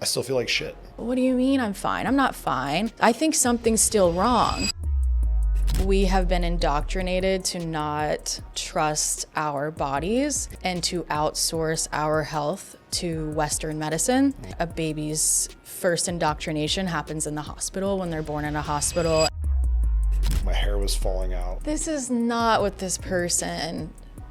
I still feel like shit. What do you mean I'm fine? I'm not fine. I think something's still wrong. We have been indoctrinated to not trust our bodies and to outsource our health to Western medicine. A baby's first indoctrination happens in the hospital when they're born in a hospital. My hair was falling out. This is not what this person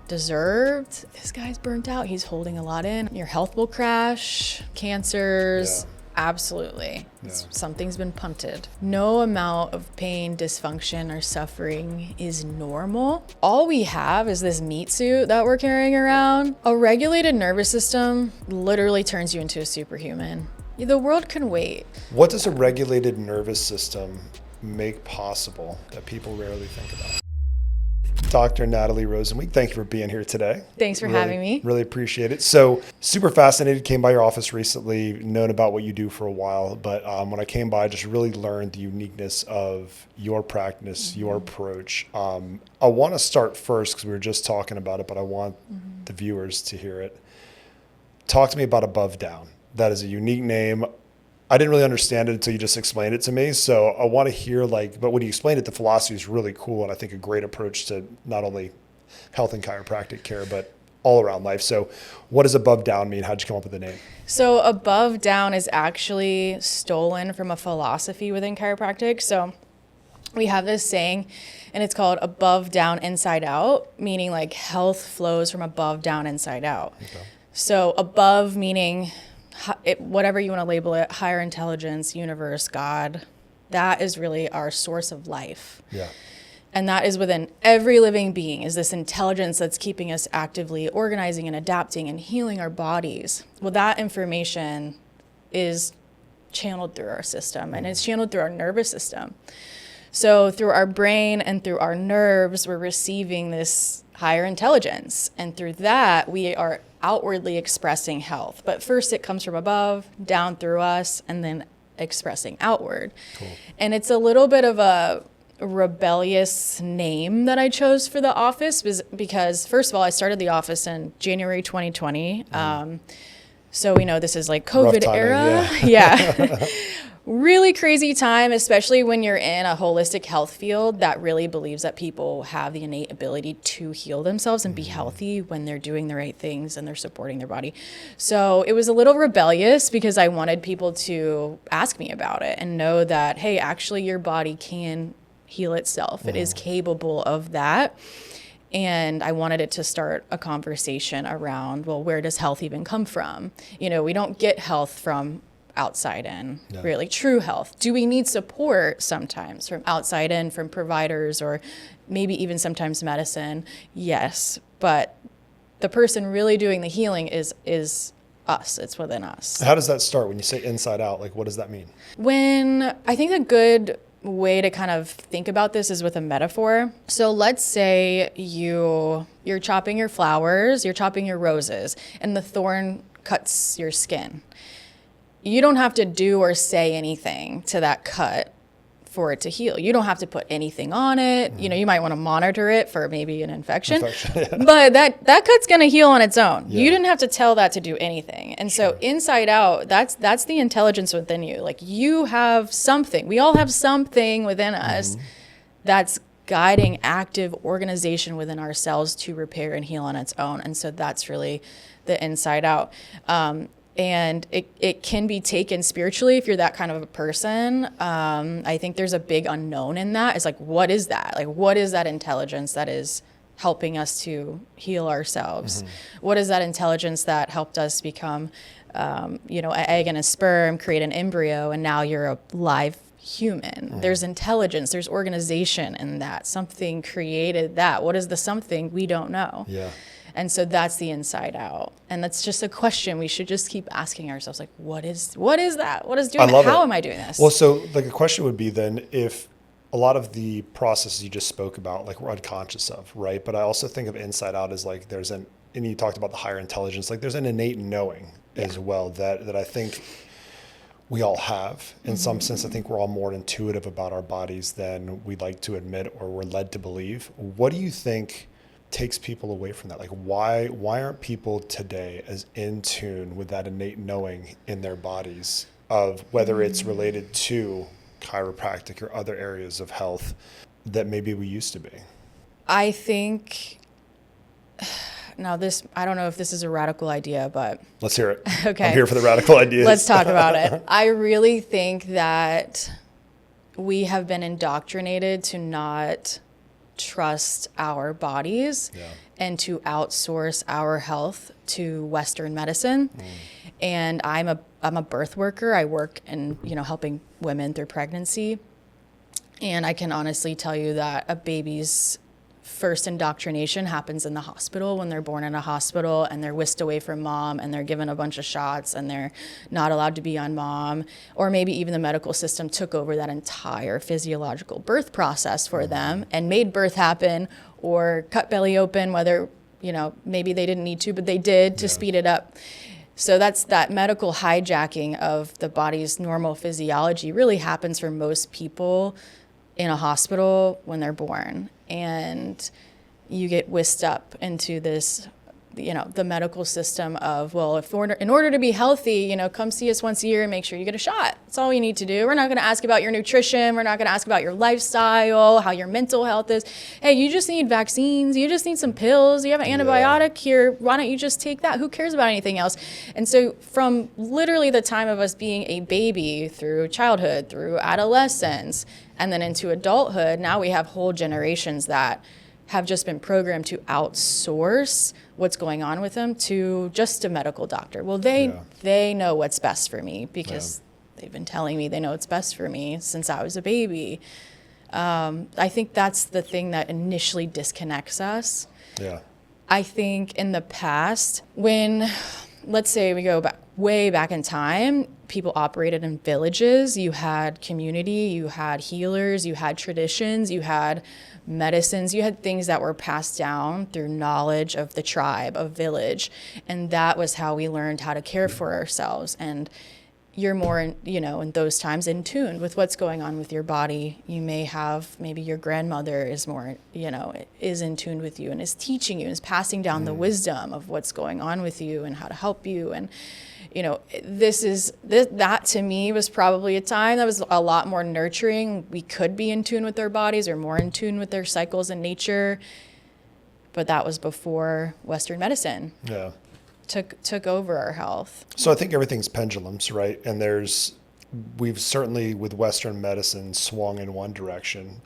deserved. This guy's burnt out. He's holding a lot in. Your health will crash. Cancers. Yeah. Absolutely. Yeah. Something's been punted. No amount of pain, dysfunction, or suffering is normal. All we have is this meat suit that we're carrying around. A regulated nervous system literally turns you into a superhuman. The world can wait. What does a regulated nervous system make possible that people rarely think about? Dr. Natalie Rosenzweig, thank you for being here today. Thanks for having me. Really appreciate it. So super fascinated, came by your office recently, known about what you do for a while, but when I came by, I just really learned the uniqueness of your practice, your approach. I want to start first because we were just talking about it, but I want the viewers to hear it. Talk to me about Above Down. That is a unique name. I didn't really understand it until you just explained it to me. So I want to hear but when you explained it, the philosophy is really cool. And I think a great approach to not only health and chiropractic care, but all around life. So what does Above Down mean? How'd you come up with the name? So Above Down is actually stolen from a philosophy within chiropractic. So we have this saying, and it's called above, down, inside out, meaning like health flows from above, down, inside out. Okay. So above meaning whatever you want to label it, higher intelligence, universe, God, that is really our source of life. Yeah. And that is within every living being, is this intelligence that's keeping us actively organizing and adapting and healing our bodies. Well, that information is channeled through our system, and it's channeled through our nervous system. So through our brain and through our nerves, we're receiving this higher intelligence. And through that, we are outwardly expressing health. But first it comes from above, down through us, and then expressing outward. Cool. And it's a little bit of a rebellious name that I chose for the office because first of all, I started the office in January 2020. So we know this is like COVID timing, era. Yeah. Really crazy time, especially when you're in a holistic health field that really believes that people have the innate ability to heal themselves and be healthy when they're doing the right things and they're supporting their body. So it was a little rebellious because I wanted people to ask me about it and know that, hey, actually your body can heal itself. It is capable of that. And I wanted it to start a conversation around, well, where does health even come from? You know, we don't get health from outside in, really true health. Do we need support sometimes from outside in, from providers, or maybe even sometimes medicine? Yes, but the person really doing the healing is us. It's within us. How does that start when you say inside out? Like, what does that mean? When I think a good way to kind of think about this is with a metaphor. So let's say you're chopping your flowers, you're chopping your roses, and the thorn cuts your skin. You don't have to do or say anything to that cut for it to heal. You don't have to put anything on it. You know, you might want to monitor it for maybe an infection. But that cut's going to heal on its own. You didn't have to tell that to do anything. And so inside out, that's the intelligence within you. Like you have something. We all have something within us that's guiding active organization within ourselves to repair and heal on its own. And so that's really the inside out. And it can be taken spiritually if you're that kind of a person. I think there's a big unknown in that. It's like, what is that? Like, what is that intelligence that is helping us to heal ourselves? What is that intelligence that helped us become, an egg and a sperm, create an embryo, and now you're a live human? There's intelligence, there's organization in that. Something created that. What is the something? We don't know. Yeah. And so that's the inside out. And that's just a question we should just keep asking ourselves, like, what is that? What is doing that? How am I doing this? Well, so like a question would be then if a lot of the processes you just spoke about, like we're unconscious of, right? But I also think of inside out as like and you talked about the higher intelligence, like there's an innate knowing as well that I think we all have. In some sense, I think we're all more intuitive about our bodies than we'd like to admit or we're led to believe. What do you think takes people away from that? Like why aren't people today as in tune with that innate knowing in their bodies of whether it's related to chiropractic or other areas of health that maybe we used to be? I think, now this, I don't know if this is a radical idea, but Let's hear it. Okay. I'm here for the radical ideas. let's talk about it. I really think that we have been indoctrinated to not trust our bodies and to outsource our health to Western medicine. And I'm a birth worker. I work in, helping women through pregnancy. And I can honestly tell you that a baby's first indoctrination happens in the hospital when they're born in a hospital and they're whisked away from mom and they're given a bunch of shots and they're not allowed to be on mom, or maybe even the medical system took over that entire physiological birth process for them and made birth happen or cut belly open, whether, maybe they didn't need to, but they did to speed it up. So that's that medical hijacking of the body's normal physiology really happens for most people in a hospital when they're born. And you get whisked up into this, the medical system of, well, in order to be healthy, come see us once a year and make sure you get a shot. That's all you need to do. We're not going to ask about your nutrition. We're not going to ask about your lifestyle, how your mental health is. Hey, you just need vaccines. You just need some pills. You have an antibiotic here. Why don't you just take that? Who cares about anything else? And so from literally the time of us being a baby through childhood, through adolescence, and then into adulthood, now we have whole generations that have just been programmed to outsource what's going on with them to just a medical doctor. Well, they know what's best for me because they've been telling me they know what's best for me since I was a baby. I think that's the thing that initially disconnects us. Yeah. I think in the past, when, let's say we go back, way back in time, people operated in villages. You had community, you had healers, you had traditions, you had medicines, you had things that were passed down through knowledge of the tribe, of village. And that was how we learned how to care for ourselves. And you're more, in those times in tune with what's going on with your body. You may have, maybe your grandmother is more, is in tune with you and is teaching you, is passing down the wisdom of what's going on with you and how to help you. And, that to me was probably a time that was a lot more nurturing. We could be in tune with their bodies or more in tune with their cycles and nature. But that was before Western medicine. Yeah. Took over our health. So I think everything's pendulums, right? And we've certainly with Western medicine swung in one direction.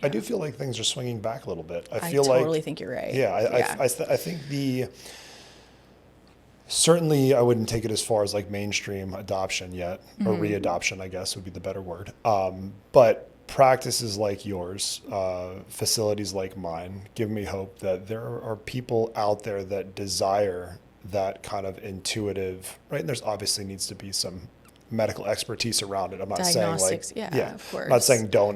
I do feel like things are swinging back a little bit. I totally think you're right. Yeah, I think certainly I wouldn't take it as far as like mainstream adoption yet, or readoption, I guess would be the better word. But practices like yours, facilities like mine, give me hope that there are people out there that desire that kind of intuitive, right? And there's obviously needs to be some medical expertise around it. I'm not Diagnostics, saying of course. I'm not saying don't,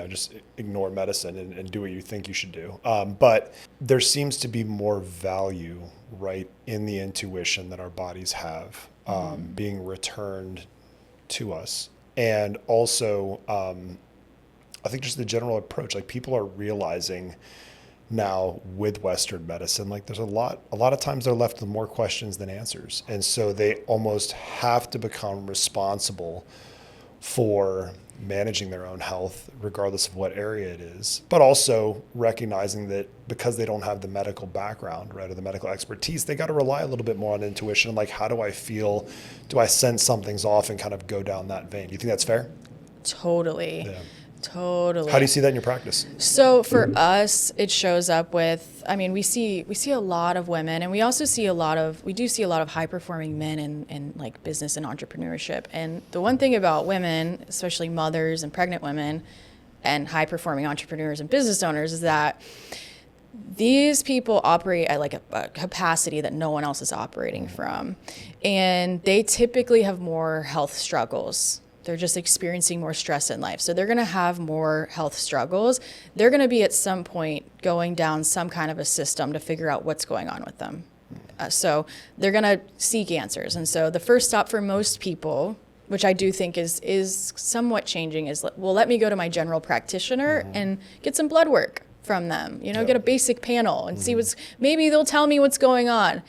just ignore medicine and do what you think you should do. But there seems to be more value, right, in the intuition that our bodies have being returned to us. And also, I think just the general approach, like people are realizing now with Western medicine, like there's a lot of times they're left with more questions than answers. And so they almost have to become responsible for managing their own health, regardless of what area it is, but also recognizing that because they don't have the medical background, right, or the medical expertise, they got to rely a little bit more on intuition. Like, how do I feel? Do I sense something's off and kind of go down that vein? Do you think that's fair? Totally. Yeah. Totally. How do you see that in your practice? So for us, it shows up with, we see a lot of women, and we also see we do see a lot of high performing men in like business and entrepreneurship. And the one thing about women, especially mothers and pregnant women and high performing entrepreneurs and business owners, is that these people operate at like a capacity that no one else is operating from. And they typically have more health struggles. They're just experiencing more stress in life. So they're going to have more health struggles. They're going to be at some point going down some kind of a system to figure out what's going on with them. So they're going to seek answers. And so the first stop for most people, which I do think is somewhat changing, is, well, let me go to my general practitioner and get some blood work. from them, Yeah. get a basic panel and see maybe they'll tell me what's going on.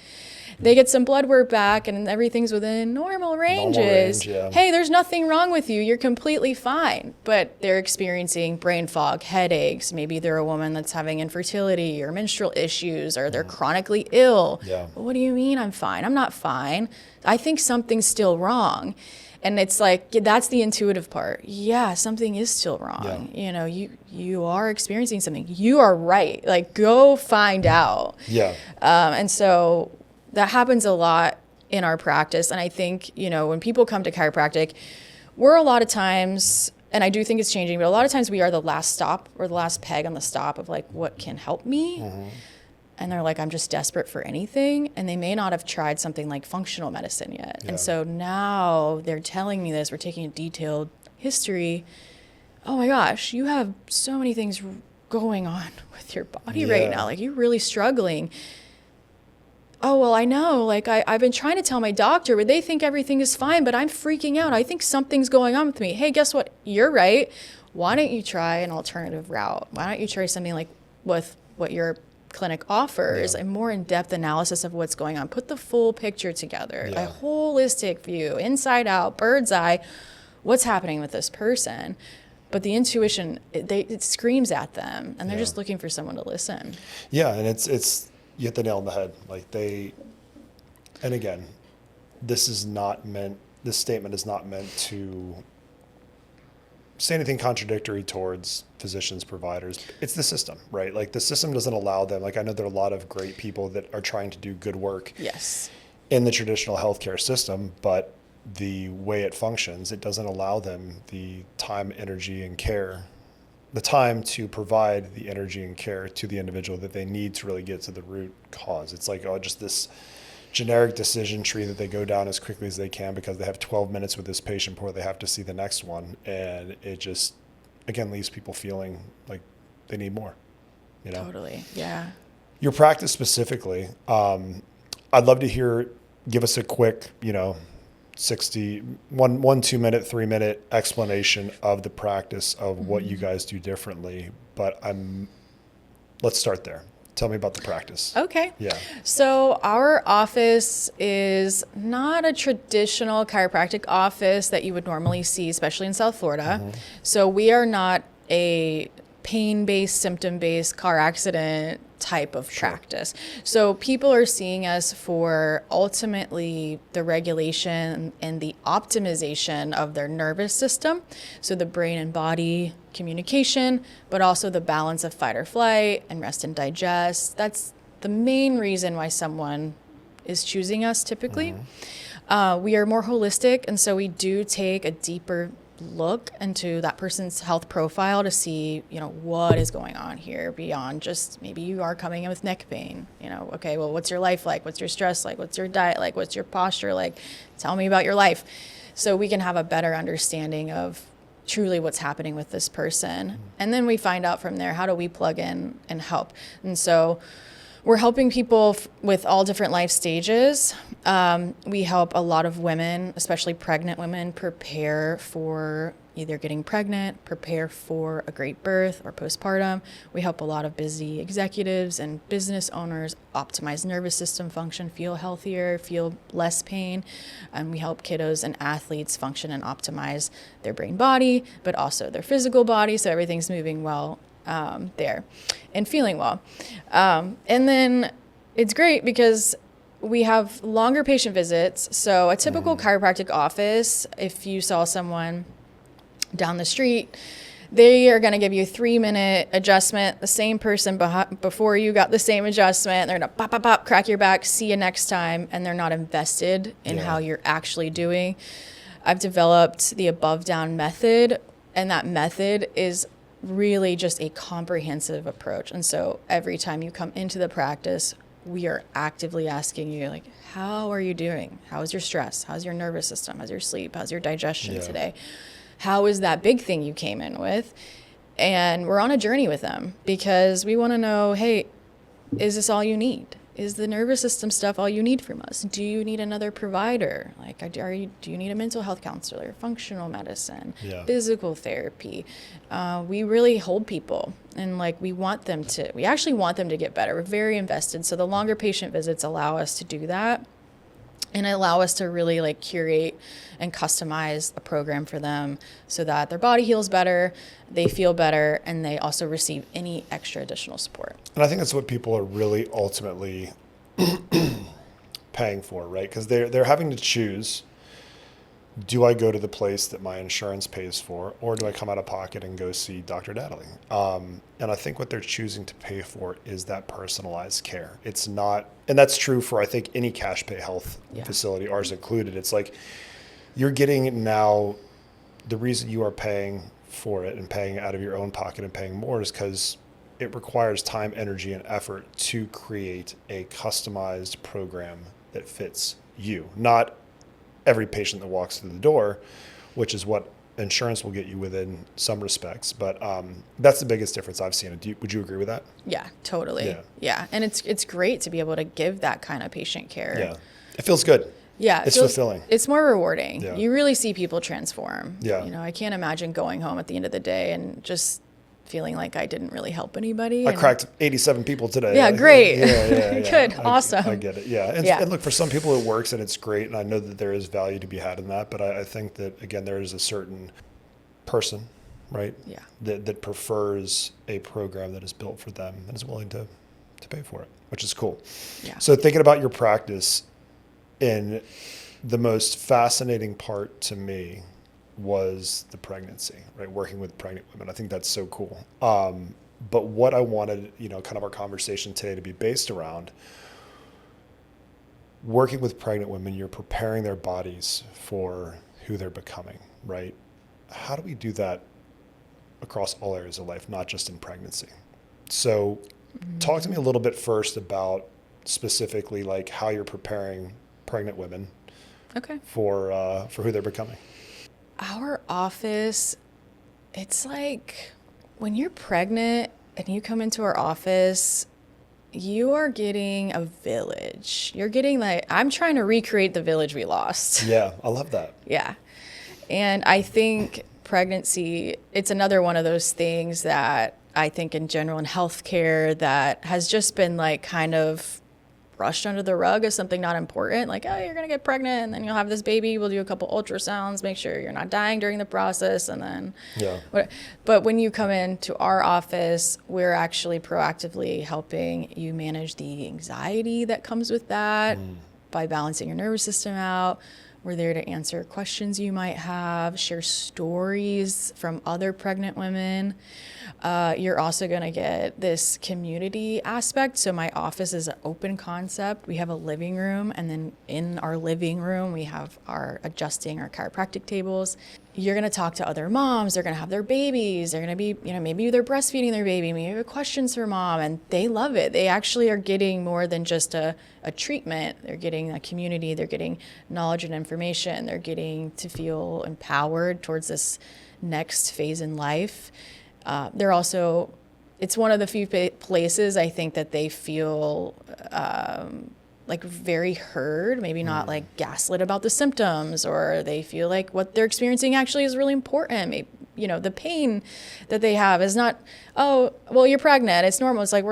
They get some blood work back and everything's within normal ranges. Yeah. Hey, there's nothing wrong with you. You're completely fine. But they're experiencing brain fog, headaches. Maybe they're a woman that's having infertility or menstrual issues, or they're chronically ill. Yeah. What do you mean I'm fine? I'm not fine. I think something's still wrong. And it's like, that's the intuitive part. Yeah, something is still wrong. Yeah. You are experiencing something. You are right. Like, go find out. Yeah. And so that happens a lot in our practice. And I think, when people come to chiropractic, we're a lot of times, and I do think it's changing, but a lot of times we are the last stop or the last peg on the stop of like, what can help me? Mm-hmm. And they're like, I'm just desperate for anything. And they may not have tried something like functional medicine yet. Yeah. And so now they're telling me this, we're taking a detailed history. Oh my gosh, you have so many things going on with your body right now. Like, you're really struggling. Oh, well, I know, like I've been trying to tell my doctor, but they think everything is fine, but I'm freaking out. I think something's going on with me. Hey, guess what? You're right. Why don't you try an alternative route? Why don't you try something like with what your clinic offers, a more in-depth analysis of what's going on? Put the full picture together, a holistic view, inside out, bird's eye, what's happening with this person. But the intuition, it screams at them, and they're just looking for someone to listen. Yeah, and it's you hit the nail on the head. Like and again, this statement is not meant to say anything contradictory towards physicians, providers. It's the system, right? Like, the system doesn't allow them. Like, I know there are a lot of great people that are trying to do good work in the traditional healthcare system, but the way it functions, it doesn't allow them the time, energy, and care, the time to provide the energy and care to the individual that they need to really get to the root cause. It's like, just this generic decision tree that they go down as quickly as they can because they have 12 minutes with this patient before they have to see the next one. And it just, again, leaves people feeling like they need more, Totally. Yeah. Your practice specifically, I'd love to give us a quick, 2 minute, 3 minute explanation of the practice of what you guys do differently. But let's start there. Tell me about the practice. Okay. Yeah. So our office is not a traditional chiropractic office that you would normally see, especially in South Florida. Mm-hmm. So we are not a pain-based, symptom-based car accident type of practice. So people are seeing us for ultimately the regulation and the optimization of their nervous system. So the brain and body communication, but also the balance of fight or flight and rest and digest. That's the main reason why someone is choosing us typically. We are more holistic, and so we do take a deeper look into that person's health profile to see, what is going on here beyond just maybe you are coming in with neck pain. Okay, well, what's your life like? What's your stress like? What's your diet like? What's your posture like? Tell me about your life. So we can have a better understanding of truly what's happening with this person. And then we find out from there, how do we plug in and help? And so we're helping people with all different life stages. We help a lot of women, especially pregnant women, prepare for either getting pregnant, prepare for a great birth or postpartum. We help a lot of busy executives and business owners optimize nervous system function, feel healthier, feel less pain. And we help kiddos and athletes function and optimize their brain body, but also their physical body, so everything's moving well there and feeling well. And then it's great because we have longer patient visits. So a typical chiropractic office, if you saw someone down the street, they are going to give you a 3-minute adjustment. The same person before you got the same adjustment. They're going to pop, pop, pop, crack your back, see you next time. And they're not invested in how you're actually doing. I've developed the above down method, and that method is really just a comprehensive approach. And so every time you come into the practice, we are actively asking you, like, how are you doing? How's your stress? How's your nervous system? How's your sleep? How's your digestion today? How is that big thing you came in with? And we're on a journey with them because we want to know, hey, is this all you need? Is the nervous system stuff all you need from us? Do you need another provider? Like, do you need a mental health counselor, functional medicine, Yeah. physical therapy? We really hold people, and like we actually want them to get better. We're very invested. So the longer patient visits allow us to do that, and allow us to really like curate and customize a program for them so that their body heals better, they feel better, and they also receive any extra additional support. And I think that's what people are really ultimately paying for, right? Because they're having to choose, do I go to the place that my insurance pays for, or do I come out of pocket and go see Dr. Natalie? And I think what they're choosing to pay for is that personalized care. It's not, and that's true for, I think, any cash pay health facility, ours included. It's like you're getting now, the reason you are paying for it and paying out of your own pocket and paying more is because it requires time, energy, and effort to create a customized program that fits you, not every patient that walks through the door, which is what insurance will get you within some respects. But that's the biggest difference I've seen. Would you agree with that? Yeah, totally. Yeah. And it's great to be able to give that kind of patient care. Yeah. It feels good. Yeah. It's fulfilling. It's more rewarding. Yeah. You really see people transform. Yeah. You know, I can't imagine going home at the end of the day and just feeling like I didn't really help anybody. I cracked 87 people today. Yeah, great. Yeah. Good. Awesome. I get it. Yeah. And look, for some people it works and it's great. And I know that there is value to be had in that. But I think that, again, there is a certain person, right? Yeah. That prefers a program that is built for them and is willing to pay for it, which is cool. Yeah. So thinking about your practice, in the most fascinating part to me was the pregnancy, right? Working with pregnant women. I think that's so cool. But what I wanted, kind of our conversation today to be based around, working with pregnant women, you're preparing their bodies for who they're becoming, right? How do we do that across all areas of life, not just in pregnancy? So talk to me a little bit first about specifically like how you're preparing pregnant women for who they're becoming. Our office, it's like when you're pregnant and you come into our office, you are getting a village. You're getting I'm trying to recreate the village we lost. Yeah, I love that. Yeah. And I think pregnancy, it's another one of those things that I think in general in healthcare that has just been like kind of brushed under the rug as something not important. Like, oh, you're going to get pregnant and then you'll have this baby. We'll do a couple ultrasounds, make sure you're not dying during the process. And then, but when you come into our office, we're actually proactively helping you manage the anxiety that comes with that by balancing your nervous system out. We're there to answer questions you might have, share stories from other pregnant women. You're also going to get this community aspect. So my office is an open concept. We have a living room, and then in our living room, we have our chiropractic tables. You're going to talk to other moms. They're going to have their babies. They're going to be, maybe they're breastfeeding their baby. Maybe you have questions for mom, and they love it. They actually are getting more than just a treatment. They're getting a community. They're getting knowledge and information. They're getting to feel empowered towards this next phase in life. They're also, it's one of the few places I think that they feel like very heard, maybe not like gaslit about the symptoms, or they feel like what they're experiencing actually is really important. Maybe, the pain that they have is not, oh, well, you're pregnant, it's normal. It's like,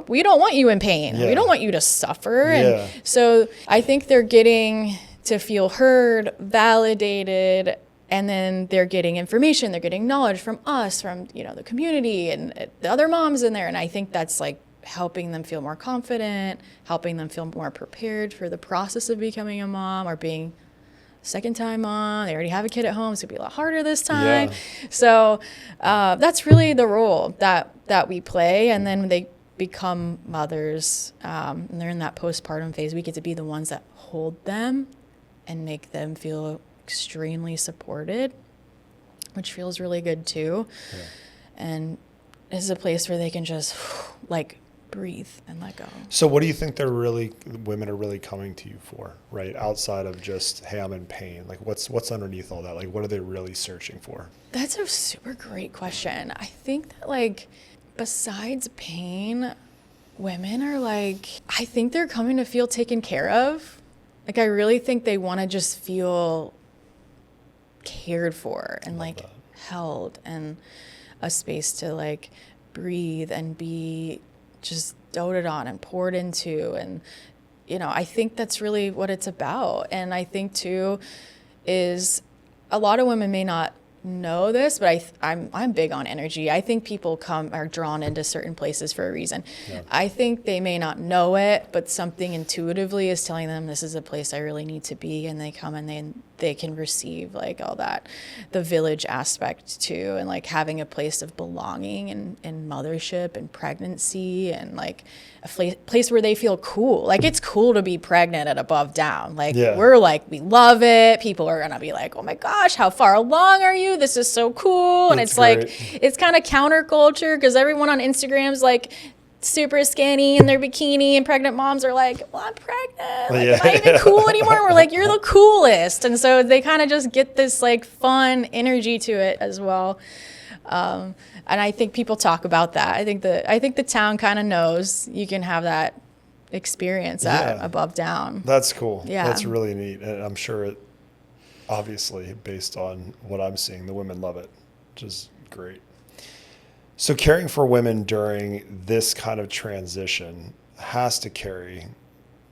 we don't want you in pain. Yeah. We don't want you to suffer. And so I think they're getting to feel heard, validated, and then they're getting information, they're getting knowledge from us, from, the community and the other moms in there. And I think that's like helping them feel more confident, helping them feel more prepared for the process of becoming a mom or being a second-time mom. They already have a kid at home, so it'll be a lot harder this time. Yeah. So that's really the role that we play. And then when they become mothers and they're in that postpartum phase, we get to be the ones that hold them and make them feel extremely supported, which feels really good too. Yeah. And is a place where they can just like breathe and let go. So what do you think women are really coming to you for, right? Outside of just, hey, I'm in pain. Like what's underneath all that? Like what are they really searching for? That's a super great question. I think that like besides pain, women are like, I think they're coming to feel taken care of. Like, I really think they want to just feel cared for and like that. held, and a space to like breathe and be just doted on and poured into. And I think that's really what it's about. And I think too is a lot of women may not know this, but I'm big on energy. I think people are drawn into certain places for a reason. Yeah. I think they may not know it, but something intuitively is telling them this is a place I really need to be, and they come and they can receive like all that, the village aspect too, and like having a place of belonging and mothership and pregnancy, and like a place where they feel cool. Like, it's cool to be pregnant at Above Down. Like, Yeah. we're like, we love it. People are gonna be like, oh my gosh, how far along are you? This is so cool. And That's it's like, great. it's kind of counterculture, because everyone on Instagram's like super skinny in their bikini, and pregnant moms are like, well, I'm pregnant. Like, am I even cool anymore? And we're like, you're the coolest. And so they kind of just get this like fun energy to it as well. And I think people talk about that. I think the town kind of knows you can have that experience at Yeah. Above Down. That's cool. Yeah. That's really neat. And I'm sure it, obviously, based on what I'm seeing, the women love it, which is great. So caring for women during this kind of transition has to carry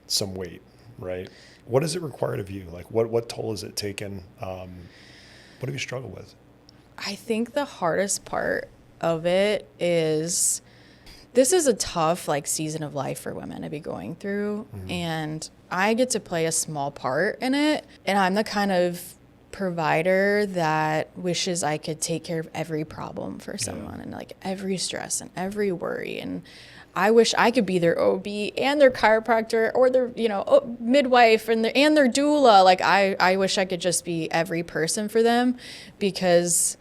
some weight, right? What does it require of you? Like, what toll has it taken? What have you struggled with? I think the hardest part of it is, this is a tough like season of life for women to be going through. And I get to play a small part in it. And I'm the kind of provider that wishes I could take care of every problem for someone, and like every stress and every worry. And I wish I could be their OB and their chiropractor, or their, midwife and their doula. Like, I wish I could just be every person for them, because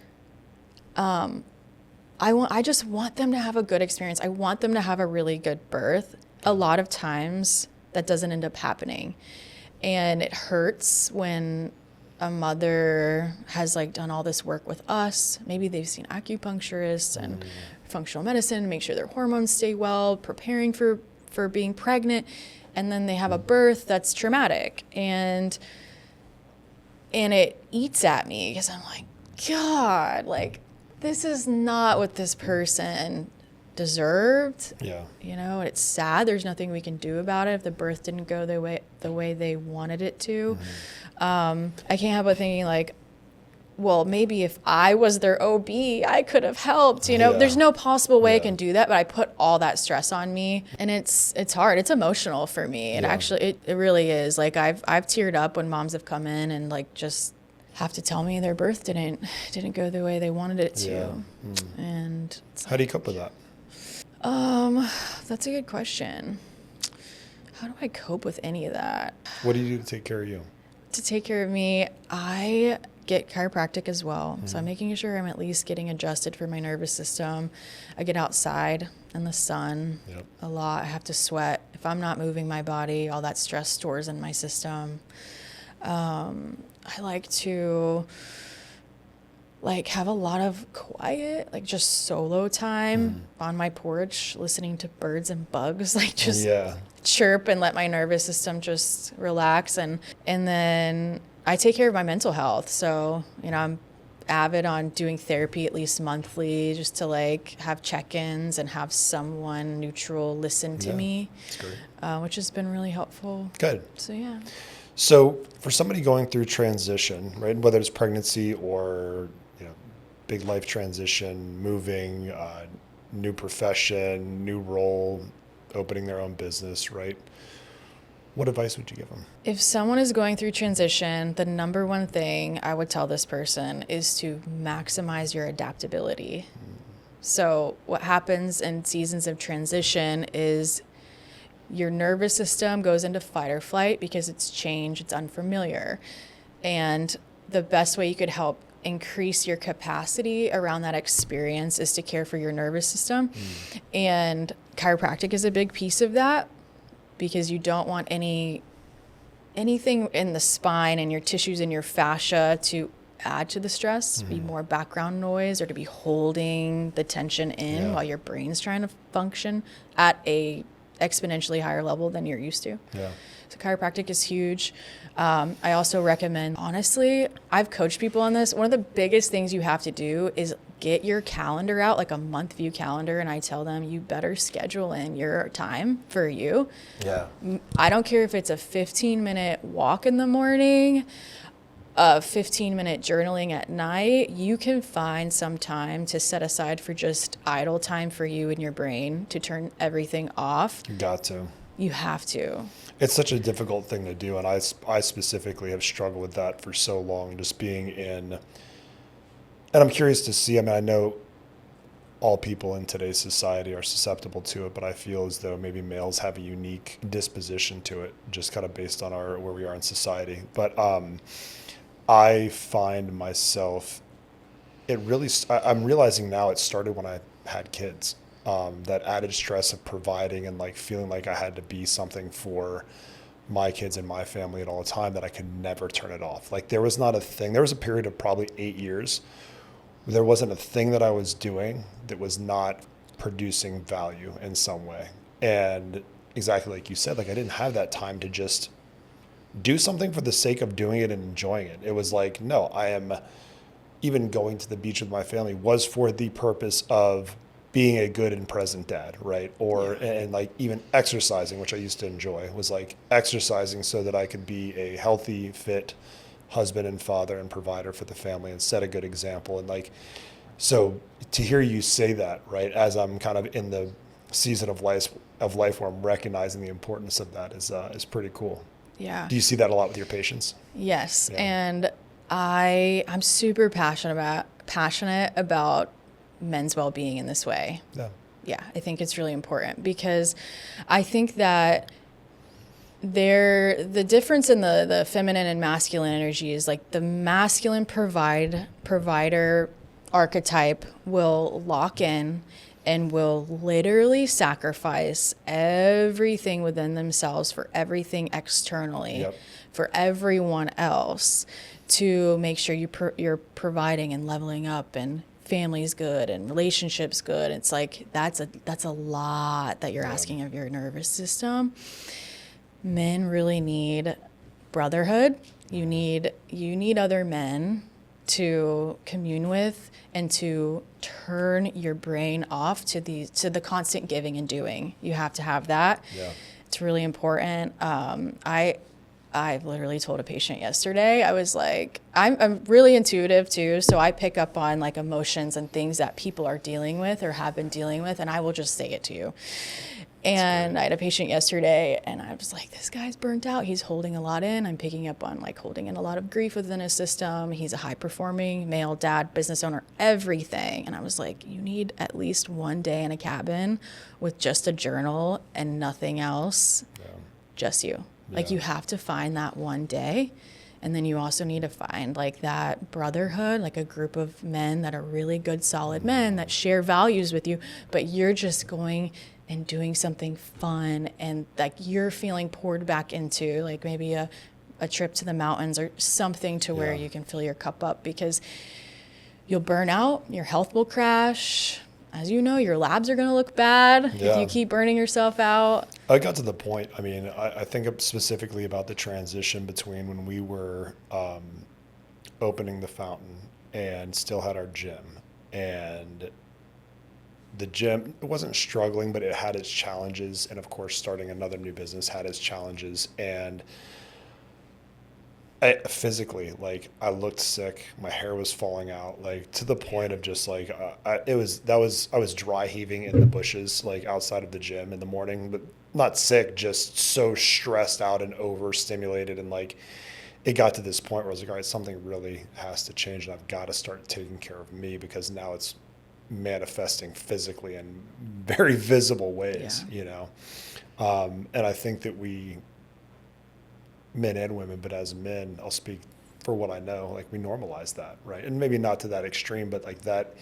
I just want them to have a good experience. I want them to have a really good birth. A lot of times that doesn't end up happening. And it hurts when a mother has like done all this work with us. Maybe they've seen acupuncturists and functional medicine to make sure their hormones stay well, preparing for being pregnant. And then they have a birth that's traumatic. And it eats at me, because I'm like, God, like, this is not what this person deserved. Yeah. And it's sad. There's nothing we can do about it if the birth didn't go the way they wanted it to. I can't help but thinking like, well, maybe if I was their OB, I could have helped. Yeah. There's no possible way I Yeah. can do that, but I put all that stress on me, and it's hard. It's emotional for me. And Yeah. actually, it really is. Like, I've teared up when moms have come in and like just have to tell me their birth didn't go the way they wanted it to. Yeah. And How do you cope with that? that's a good question. How do I cope with any of that? What do you do to take care of you? To take care of me, I get chiropractic as well. So I'm making sure I'm at least getting adjusted for my nervous system. I get outside in the sun Yep. a lot. I have to sweat. If I'm not moving my body, all that stress stores in my system. I like to have a lot of quiet, like just solo time on my porch, listening to birds and bugs, like just Yeah. chirp and let my nervous system just relax. And then I take care of my mental health. So, I'm avid on doing therapy at least monthly, just to like have check-ins and have someone neutral listen to Yeah. me, That's great. which has been really helpful. Good. So, yeah. So for somebody going through transition, right, whether it's pregnancy or, big life transition, moving, new profession, new role, opening their own business, right? What advice would you give them? If someone is going through transition, the number one thing I would tell this person is to maximize your adaptability. So what happens in seasons of transition is your nervous system goes into fight or flight because it's change, it's unfamiliar. And the best way you could help increase your capacity around that experience is to care for your nervous system. And chiropractic is a big piece of that, because you don't want anything in the spine and your tissues and your fascia to add to the stress, be more background noise, or to be holding the tension in while your brain's trying to function at a exponentially higher level than you're used to. Yeah. So chiropractic is huge. I also recommend, honestly, I've coached people on this. One of the biggest things you have to do is get your calendar out, like a month view calendar. And I tell them, you better schedule in your time for you. Yeah. I don't care if it's a 15-minute walk in the morning, a 15-minute journaling at night. You can find some time to set aside for just idle time for you and your brain to turn everything off. You got to. You have to. It's such a difficult thing to do. And I specifically have struggled with that for so long, just being in, and I'm curious to see, I mean, I know all people in today's society are susceptible to it, but I feel as though maybe males have a unique disposition to it, just kind of based on where we are in society. But I find myself, I'm realizing now it started when I had kids. That added stress of providing and like feeling like I had to be something for my kids and my family at all the time, that I could never turn it off. Like there was not a thing. There was a period of probably 8 years. There wasn't a thing that I was doing that was not producing value in some way. And exactly like you said, like I didn't have that time to just do something for the sake of doing it and enjoying it. It was like, no, I am, even going to the beach with my family was for the purpose of being a good and present dad, right? Or, and like even exercising, which I used to enjoy, was like exercising so that I could be a healthy, fit husband and father and provider for the family and set a good example. And like, so to hear you say that, right, as I'm kind of in the season of life where I'm recognizing the importance of that is pretty cool. Yeah. Do you see that a lot with your patients? Yes. Yeah. And I'm super passionate about men's well-being in this way. Yeah, I think it's really important, because I think that the difference in the feminine and masculine energy is like the masculine provider archetype will lock in and will literally sacrifice everything within themselves for everything externally, for everyone else, to make sure you're providing and leveling up and family's good and relationships good. It's like that's a lot that you're asking of your nervous system. Men really need brotherhood. You need other men to commune with and to turn your brain off to the constant giving and doing. You have to have that. It's really important. I've literally told a patient yesterday, I was like, I'm really intuitive too, so I pick up on like emotions and things that people are dealing with or have been dealing with, and I will just say it to you. And I had a patient yesterday, and I was like, this guy's burnt out. He's holding a lot in. I'm picking up on like holding in a lot of grief within his system. He's a high-performing male dad, business owner, everything. And I was like, you need at least one day in a cabin with just a journal and nothing else, just you. Like you have to find that one day. And then you also need to find like that brotherhood, like a group of men that are really good, solid men that share values with you, but you're just going and doing something fun and like you're feeling poured back into, like maybe a trip to the mountains or something to where you can fill your cup up, because you'll burn out, your health will crash. As you know, your labs are going to look bad if you keep burning yourself out. I got to the point, I mean, I think specifically about the transition between when we were opening the fountain and still had our gym. And the gym, it wasn't struggling, but it had its challenges. And of course, starting another new business had its challenges. And physically, like I looked sick, my hair was falling out, like to the point of just like I was dry heaving in the bushes, like outside of the gym in the morning, but not sick, just so stressed out and overstimulated. And like it got to this point where I was like, all right, something really has to change, and I've got to start taking care of me, because now it's manifesting physically in very visible ways, you know. And I think that men and women, but as men, I'll speak for what I know, like we normalize that, right? And maybe not to that extreme, but like that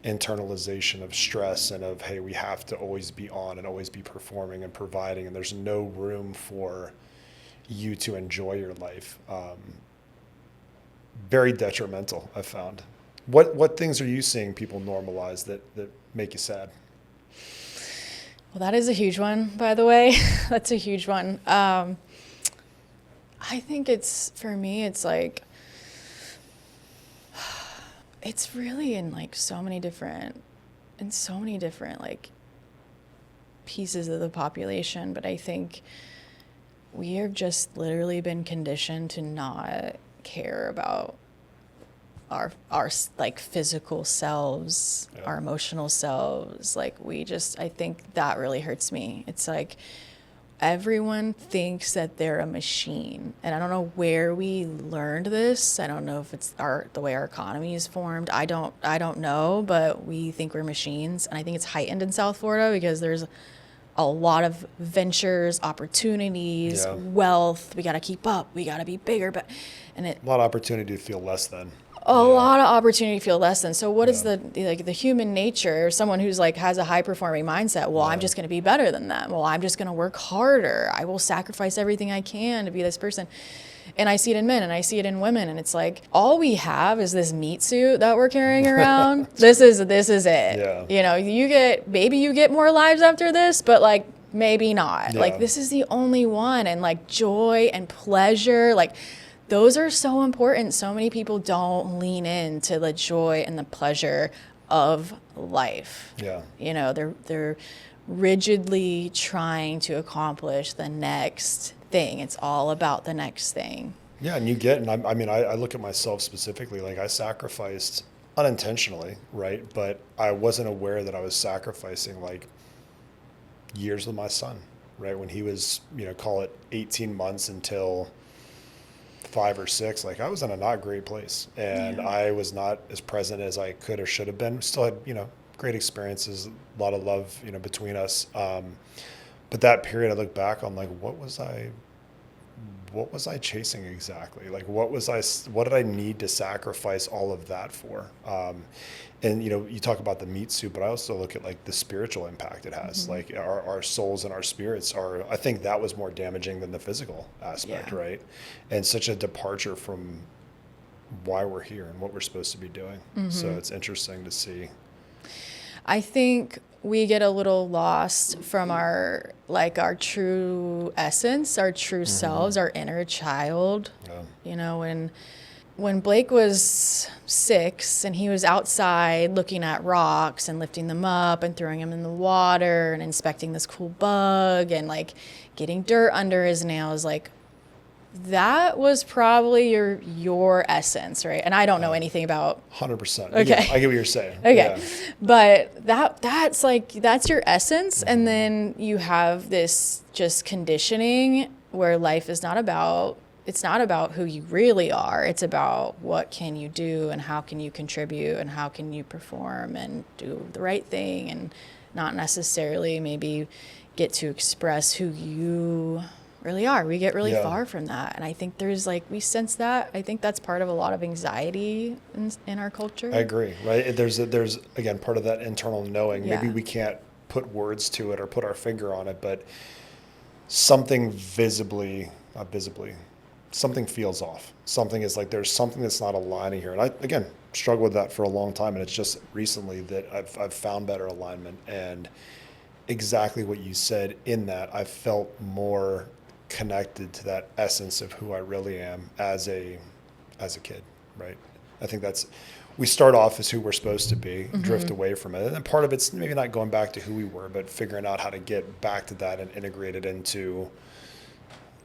internalization of stress and of, hey, we have to always be on and always be performing and providing, and there's no room for you to enjoy your life. very detrimental, I've found. What things are you seeing people normalize that make you sad? Well, that is a huge one, by the way. That's a huge one. I think for me, it's like, it's really in like so many different like pieces of the population. But I think we have just literally been conditioned to not care about our like physical selves, Yeah. our emotional selves. Like I think that really hurts me. It's like everyone thinks that they're a machine, and I don't know where we learned this. I don't know if it's the way our economy is formed. I don't know, but we think we're machines, and I think it's heightened in South Florida because there's a lot of ventures, opportunities, Yeah. wealth. We got to keep up. We got to be bigger, A lot of opportunity to feel less than. a lot of opportunity to feel less than. So what is Yeah. the human nature, someone who's like has a high performing mindset? Well, I'm just going to be better than them. Well, I'm just going to work harder. I will sacrifice everything I can to be this person. And I see it in men and I see it in women, and it's like all we have is this meat suit that we're carrying around. This is it. Yeah. You know, you get more lives after this, but like maybe not. Yeah. Like this is the only one. And like joy and pleasure, like those are so important. So many people don't lean into the joy and the pleasure of life. Yeah. You know, they're rigidly trying to accomplish the next thing. It's all about the next thing. Yeah, and I look at myself specifically, like I sacrificed unintentionally, right? But I wasn't aware that I was sacrificing like years with my son, right? When he was, call it 18 months until 5 or 6, like I was in a not great place, and I was not as present as I could or should have been. Still had, great experiences, a lot of love, between us. But that period I look back on, like, what was I chasing exactly? Like, what did I need to sacrifice all of that for? And, you talk about the meat suit, but I also look at like the spiritual impact it has. Mm-hmm. Like our souls and our spirits I think that was more damaging than the physical aspect, right? And such a departure from why we're here and what we're supposed to be doing. Mm-hmm. So it's interesting to see. I think we get a little lost from our true essence, our true selves, our inner child. Yeah. When Blake was 6 and he was outside looking at rocks and lifting them up and throwing them in the water and inspecting this cool bug and like getting dirt under his nails, like that was probably your essence, right? And I don't know anything about 100%. Okay. I get what you're saying. Okay. Yeah. But that's your essence. And then you have this just conditioning where life is it's not about who you really are. It's about what can you do and how can you contribute and how can you perform and do the right thing, and not necessarily maybe get to express who you really are. We get really far from that. And I think we sense that. I think that's part of a lot of anxiety in our culture. I agree, right? There's again, part of that internal knowing. Yeah. Maybe we can't put words to it or put our finger on it, but something not visibly, something feels off. Something is like, there's something that's not aligning here. And I, again, struggled with that for a long time. And it's just recently that I've found better alignment. And exactly what you said in that, I felt more connected to that essence of who I really am as a kid, right? I think we start off as who we're supposed to be, drift away from it. And then part of it's maybe not going back to who we were, but figuring out how to get back to that and integrate it into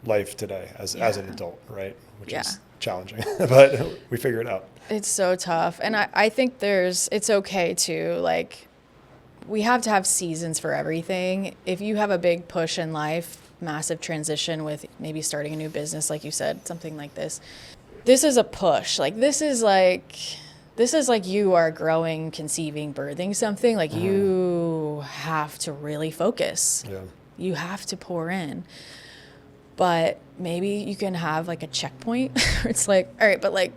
life today as an adult, right? Which is challenging, but we figure it out. It's so tough. And I think it's okay to like, we have to have seasons for everything. If you have a big push in life, massive transition with maybe starting a new business, like you said, something like this is a push. Like this is like you are growing, conceiving, birthing something. Like you have to really focus. Yeah. You have to pour in. But maybe you can have like a checkpoint where it's like, all right, but like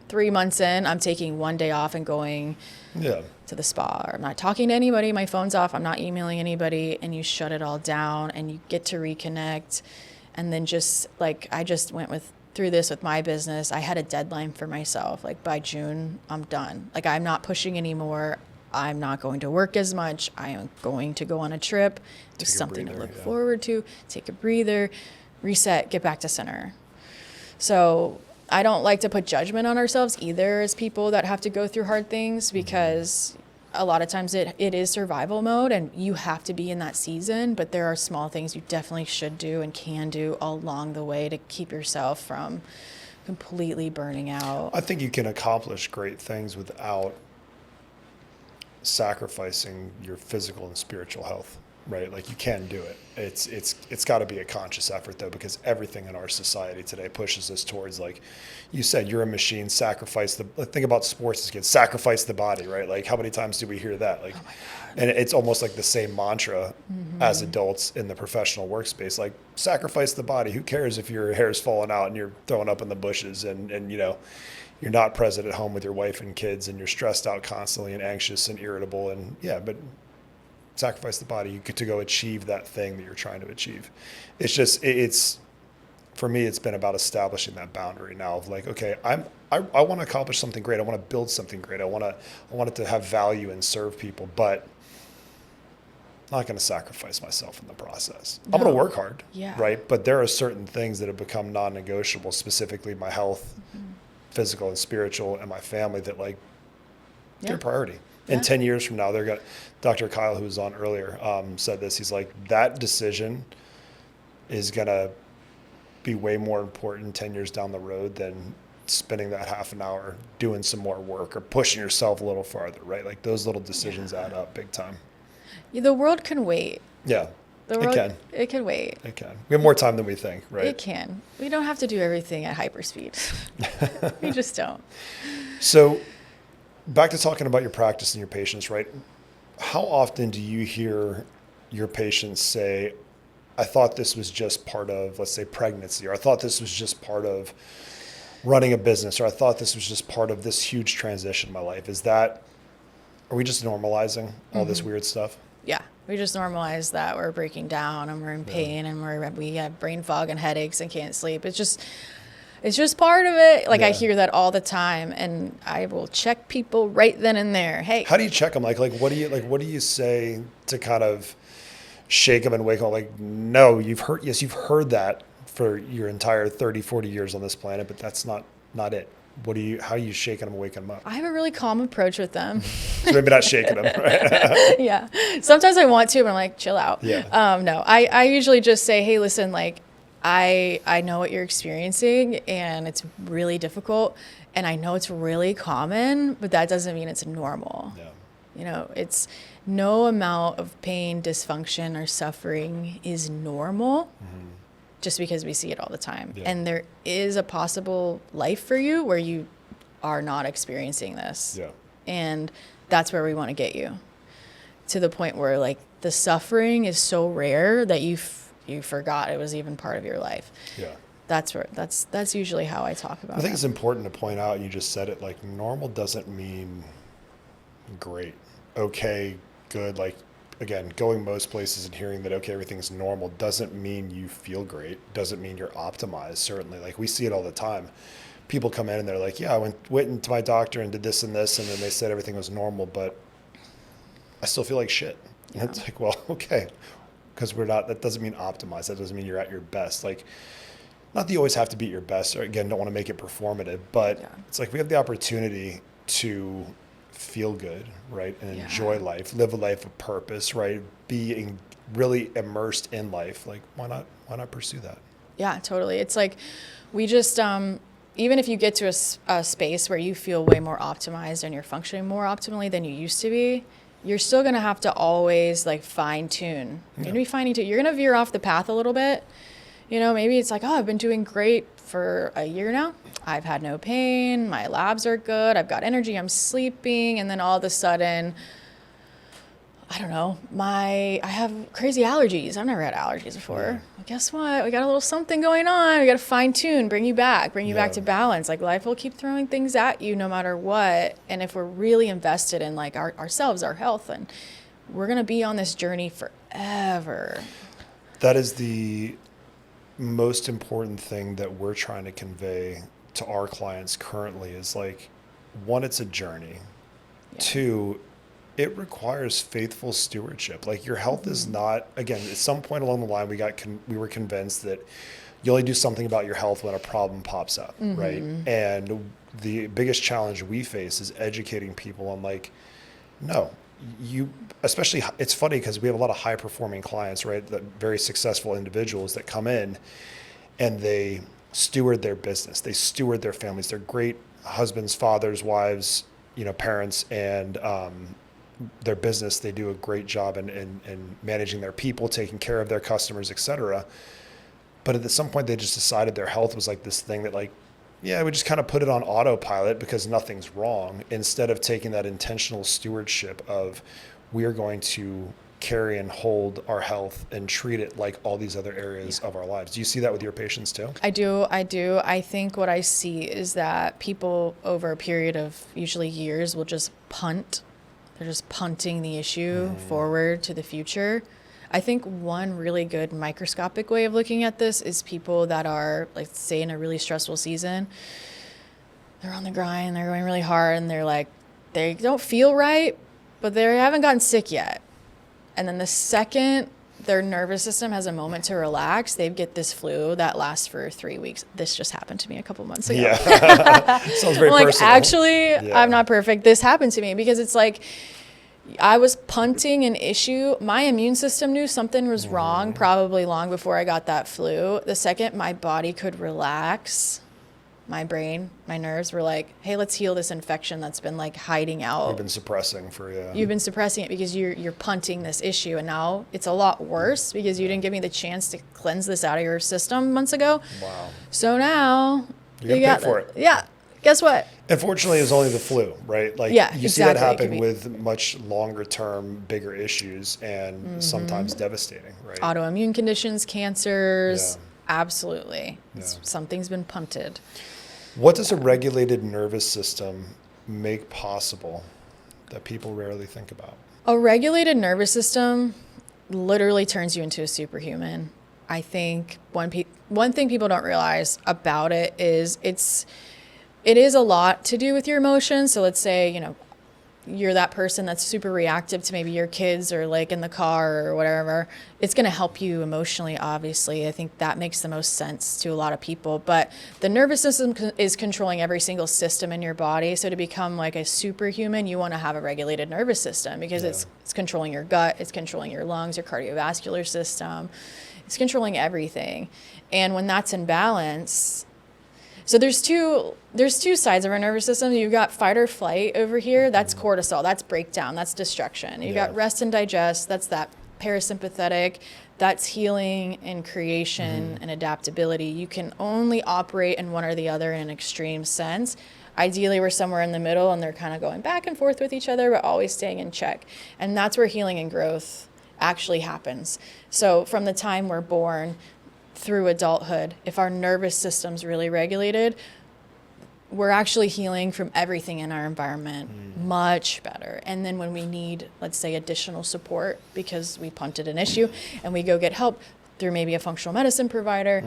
3 months in, I'm taking 1 day off and going to the spa. Or I'm not talking to anybody. My phone's off. I'm not emailing anybody. And you shut it all down and you get to reconnect. And then just like, I just went with through this with my business. I had a deadline for myself. Like by June, I'm done. Like I'm not pushing anymore. I'm not going to work as much. I am going to go on a trip. There's something to look forward to. Take a breather, reset, get back to center. So I don't like to put judgment on ourselves either as people that have to go through hard things, because a lot of times it is survival mode and you have to be in that season, but there are small things you definitely should do and can do along the way to keep yourself from completely burning out. I think you can accomplish great things without sacrificing your physical and spiritual health, right? Like you can do it. It's got to be a conscious effort though, because everything in our society today pushes us towards, like you said, you're a machine, think about sports as kids, sacrifice the body, right? Like how many times do we hear that? Like, and it's almost like the same mantra as adults in the professional workspace, like sacrifice the body. Who cares if your hair's falling out and you're throwing up in the bushes and you know, you're not present at home with your wife and kids and you're stressed out constantly and anxious and irritable, and but sacrifice the body to go achieve that thing that you're trying to achieve. It's just, it's for me, it's been about establishing that boundary now of like, okay, I want to accomplish something great. I want to build something great. I want it to have value and serve people, but I'm not going to sacrifice myself in the process. I'm going to work hard, right? But there are certain things that have become non-negotiable, specifically my health, physical and spiritual, and my family, that like they're a priority. In 10 years from now, Dr. Kyle, who was on earlier, said this. He's like, that decision is going to be way more important 10 years down the road than spending that half an hour doing some more work or pushing yourself a little farther, right? Like those little decisions add up big time. The world can wait. Yeah, it can wait. It can. We have more time than we think, right? It can. We don't have to do everything at hyperspeed. We just don't. So back to talking about your practice and your patients, right? How often do you hear your patients say, I thought this was just part of, let's say, pregnancy, or I thought this was just part of running a business, or I thought this was just part of this huge transition in my life? Are we just normalizing all this weird stuff? Yeah, we just normalize that we're breaking down and we're in pain and we have brain fog and headaches and can't sleep. It's just part of it. Like I hear that all the time, and I will check people right then and there. Hey, how do you check them? Like what do you say to kind of shake them and wake them up? Like, no, you've heard that for your entire 30, 40 years on this planet, but that's not it. How are you shaking them and waking them up? I have a really calm approach with them. So maybe not shaking them, right? Yeah. Sometimes I want to, but I'm like, chill out. Yeah. No, I usually just say, hey, listen, like, I know what you're experiencing and it's really difficult and I know it's really common, but that doesn't mean it's normal. Yeah. You know, it's no amount of pain, dysfunction, or suffering is normal just because we see it all the time. Yeah. And there is a possible life for you where you are not experiencing this. Yeah. And that's where we want to get you, to the point where like the suffering is so rare that you forgot it was even part of your life. Yeah. That's usually how I talk about it. I think it's important to point out, and you just said it, like normal doesn't mean great, okay, good. Like again, going most places and hearing that, okay, everything's normal doesn't mean you feel great, doesn't mean you're optimized. Certainly, like we see it all the time. People come in and they're like, yeah, I went into my doctor and did this and this, and then they said everything was normal, but I still feel like shit. And it's like, well, okay, because that doesn't mean optimized. That doesn't mean you're at your best. Like, not that you always have to be at your best, or again, don't want to make it performative, but it's like we have the opportunity to feel good, right? And enjoy life, live a life of purpose, right? Being really immersed in life. Like, why not pursue that? Yeah, totally. It's like, we just, even if you get to a space where you feel way more optimized and you're functioning more optimally than you used to be, you're still going to have to always like fine tune. You're going to be fine tune. You're going to veer off the path a little bit. You know, maybe it's like, oh, I've been doing great for a year now. I've had no pain. My labs are good. I've got energy. I'm sleeping. And then all of a sudden, I don't know, I have crazy allergies. I've never had allergies before. Well, guess what? We got a little something going on. We got to fine tune, bring you back to balance. Like life will keep throwing things at you no matter what. And if we're really invested in like ourselves, our health, and we're going to be on this journey forever. That is the most important thing that we're trying to convey to our clients currently is like, one, it's a journey. Yeah. Two, it requires faithful stewardship. Like your health is not, again, at some point along the line, we were convinced that you only do something about your health when a problem pops up, right? And the biggest challenge we face is educating people on like, no, especially, it's funny because we have a lot of high performing clients, right? That very successful individuals that come in and they steward their business. They steward their families. They're great husbands, fathers, wives, parents, and their business. They do a great job in managing their people, taking care of their customers, et cetera. But at some point they just decided their health was like this thing that like, yeah, we just kind of put it on autopilot because nothing's wrong, instead of taking that intentional stewardship of, we are going to carry and hold our health and treat it like all these other areas of our lives. Do you see that with your patients too? I do. I think what I see is that people over a period of usually years will just punt. They're just punting the issue forward to the future. I think one really good microscopic way of looking at this is people that are, like, say, in a really stressful season, they're on the grind, they're going really hard, and they're like, they don't feel right, but they haven't gotten sick yet. And then the second their nervous system has a moment to relax, they get this flu that lasts for 3 weeks. This just happened to me a couple months ago. Yeah. Sounds very like, personal. actually, Yeah. I'm not perfect. This happened to me because it's like, I was punting an issue. My immune system knew something was wrong probably long before I got that flu. The second my body could relax, my brain, my nerves were like, hey, let's heal this infection that's been like hiding out. You've been suppressing for you. You've been suppressing it because you're punting this issue, and now it's a lot worse because you didn't give me the chance to cleanse this out of your system months ago. Wow. So now You're gonna pay for it. Yeah. Guess what? Unfortunately, it was only the flu, right? Like, Yeah, you see that exactly. happen with much longer term, bigger issues, and sometimes devastating, right? Autoimmune conditions, cancers. Yeah. Absolutely. Yeah. Something's been punted. What does a regulated nervous system make possible that people rarely think about? A regulated nervous system literally turns you into a superhuman. I think one thing people don't realize about it is it is a lot to do with your emotions. So let's say, you're that person that's super reactive to maybe your kids or like in the car or whatever. It's going to help you emotionally, obviously. I think that makes the most sense to a lot of people. But the nervous system is controlling every single system in your body. So to become like a superhuman, you want to have a regulated nervous system because it's controlling your gut, it's controlling your lungs, your cardiovascular system. It's controlling everything. And when that's in balance, so there's two sides of our nervous system. You've got fight or flight over here. That's cortisol. That's breakdown. That's destruction. You've got rest and digest. That's that parasympathetic. That's healing and creation and adaptability. You can only operate in one or the other in an extreme sense. Ideally, we're somewhere in the middle, and they're kind of going back and forth with each other, but always staying in check. And that's where healing and growth actually happens. So from the time we're born through adulthood, if our nervous system's really regulated, we're actually healing from everything in our environment much better. And then when we need, let's say, additional support because we punted an issue and we go get help through maybe a functional medicine provider,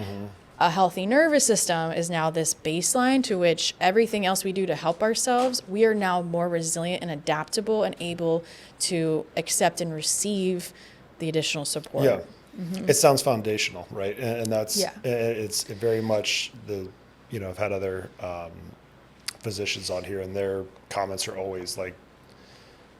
a healthy nervous system is now this baseline to which everything else we do to help ourselves, we are now more resilient and adaptable and able to accept and receive the additional support. Yeah. It sounds foundational, right? And that's, Yeah. it's very much I've had other physicians on here, and their comments are always like,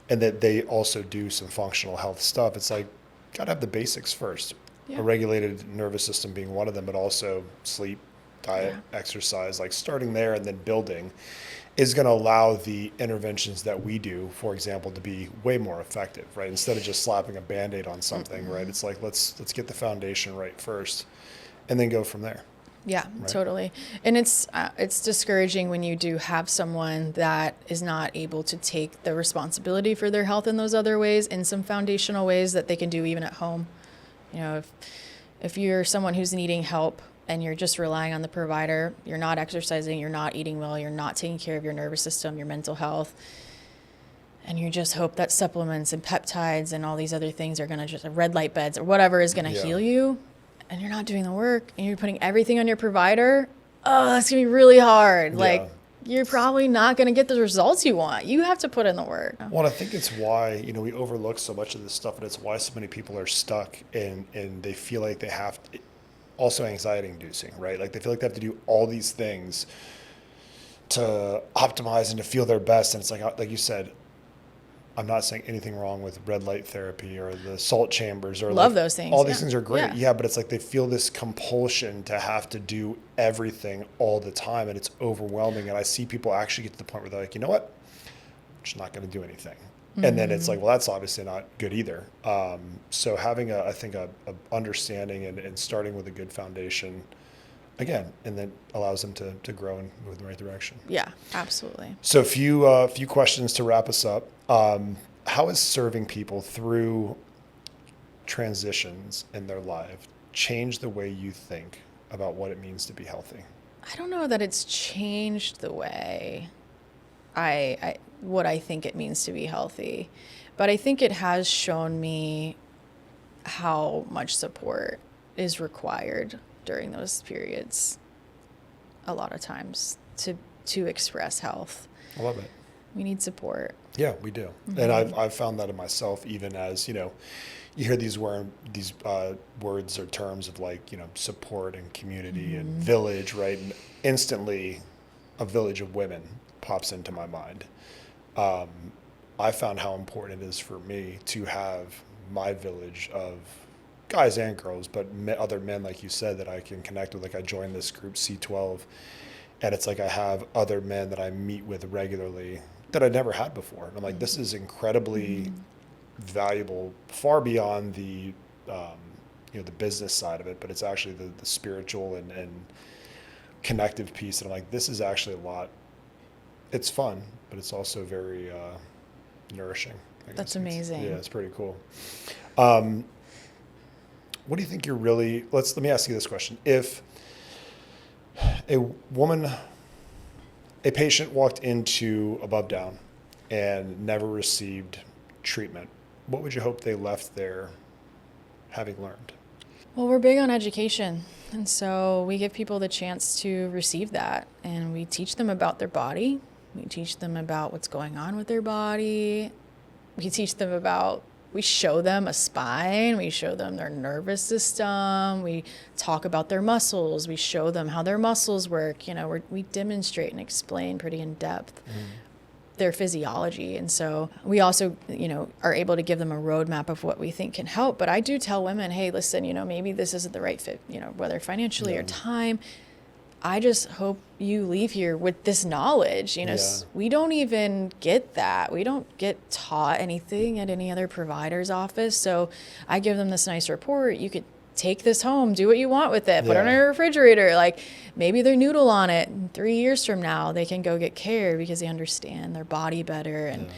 and that they also do some functional health stuff. It's like, gotta have the basics first. Yeah. A regulated nervous system being one of them, but also sleep, diet, exercise, like starting there and then building is going to allow the interventions that we do, for example, to be way more effective, right? Instead of just slapping a Band-Aid on something, right? It's like, let's get the foundation right first and then go from there. Yeah, totally. And it's discouraging when you do have someone that is not able to take the responsibility for their health in those other ways, in some foundational ways that they can do even at home. If you're someone who's needing help and you're just relying on the provider, you're not exercising, you're not eating well, you're not taking care of your nervous system, your mental health, and you just hope that supplements and peptides and all these other things are going to just red light beds or whatever is going to heal you, and you're not doing the work and you're putting everything on your provider, oh, that's going to be really hard. Yeah. Like, you're probably not going to get the results you want. You have to put in the work. Well, I think it's why, we overlook so much of this stuff, and it's why so many people are stuck and they feel like they have to, also anxiety inducing, right? Like they feel like they have to do all these things to optimize and to feel their best. And it's like you said, I'm not saying anything wrong with red light therapy or the salt chambers or Love those things. all these Yeah. things are great. Yeah. Yeah, but it's like they feel this compulsion to have to do everything all the time, and it's overwhelming. And I see people actually get to the point where they're like, you know what? I'm just not going to do anything. And then it's like, well, that's obviously not good either. So having I think a understanding and starting with a good foundation, again, and then allows them to grow and move in the right direction. Yeah, absolutely. So a few questions to wrap us up. How has serving people through transitions in their life changed the way you think about what it means to be healthy? I don't know that it's changed the way what I think it means to be healthy, but I think it has shown me how much support is required during those periods a lot of times to express health. I love it. We need support. Yeah, we do. Mm-hmm. And I've found that in myself, even as, you hear these words or terms of like, support and community and village, right? And instantly a village of women pops into my mind. I found how important it is for me to have my village of guys and girls, but other men, like you said, that I can connect with. Like I joined this group C12, and it's like I have other men that I meet with regularly that I never had before. And I'm like, this is incredibly valuable, far beyond the the business side of it, but it's actually the spiritual and connective piece. And I'm like, this is actually a lot. It's fun, but it's also very nourishing. That's amazing. Yeah, it's pretty cool. What do you think let me ask you this question. If a patient walked into Above Down and never received treatment, what would you hope they left there having learned? Well, we're big on education, and so we give people the chance to receive that, and we teach them about their body. We teach them about what's going on with their body. We show them a spine. We show them their nervous system. We talk about their muscles. We show them how their muscles work. We demonstrate and explain pretty in depth their physiology. And so we also, are able to give them a roadmap of what we think can help. But I do tell women, hey, listen, maybe this isn't the right fit, whether financially or time. I just hope you leave here with this knowledge. We don't even get that. We don't get taught anything at any other provider's office. So I give them this nice report. You could take this home, do what you want with it, put it on your refrigerator. Like maybe they're noodle on it. And 3 years from now, they can go get care because they understand their body better. And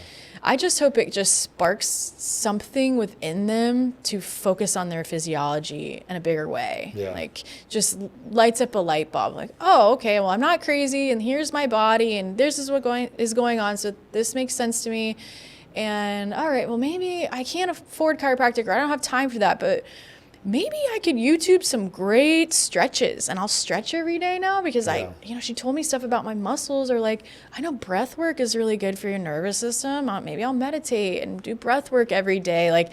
I just hope it just sparks something within them to focus on their physiology in a bigger way. Yeah. Like just lights up a light bulb. Like, oh, okay, well, I'm not crazy, and here's my body, and this is what is going on, so this makes sense to me. And all right, well, maybe I can't afford chiropractic, or I don't have time for that, but maybe I could YouTube some great stretches, and I'll stretch every day now because she told me stuff about my muscles, or like, I know breath work is really good for your nervous system. Maybe I'll meditate and do breath work every day. Like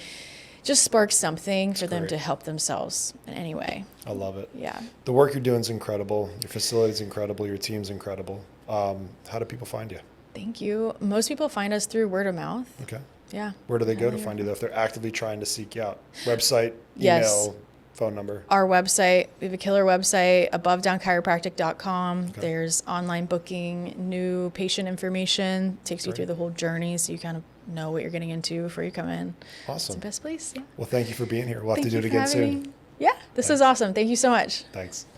just spark something for them to help themselves in any way. I love it. Yeah. The work you're doing is incredible. Your facility is incredible. Your team's incredible. How do people find you? Thank you. Most people find us through word of mouth. Okay. Yeah. Where do they go to find you, though, if they're actively trying to seek you out? Website, Yes. email, phone number? Our website, we have a killer website, abovedownchiropractic.com. Okay. There's online booking, new patient information, takes you Great. through the whole journey so you kind of know what you're getting into before you come in. It's Awesome. the best place. Yeah. Well, thank you for being here. We'll have Thank to do you it for again having soon. me. Yeah, this is awesome. Thank you so much. Thanks.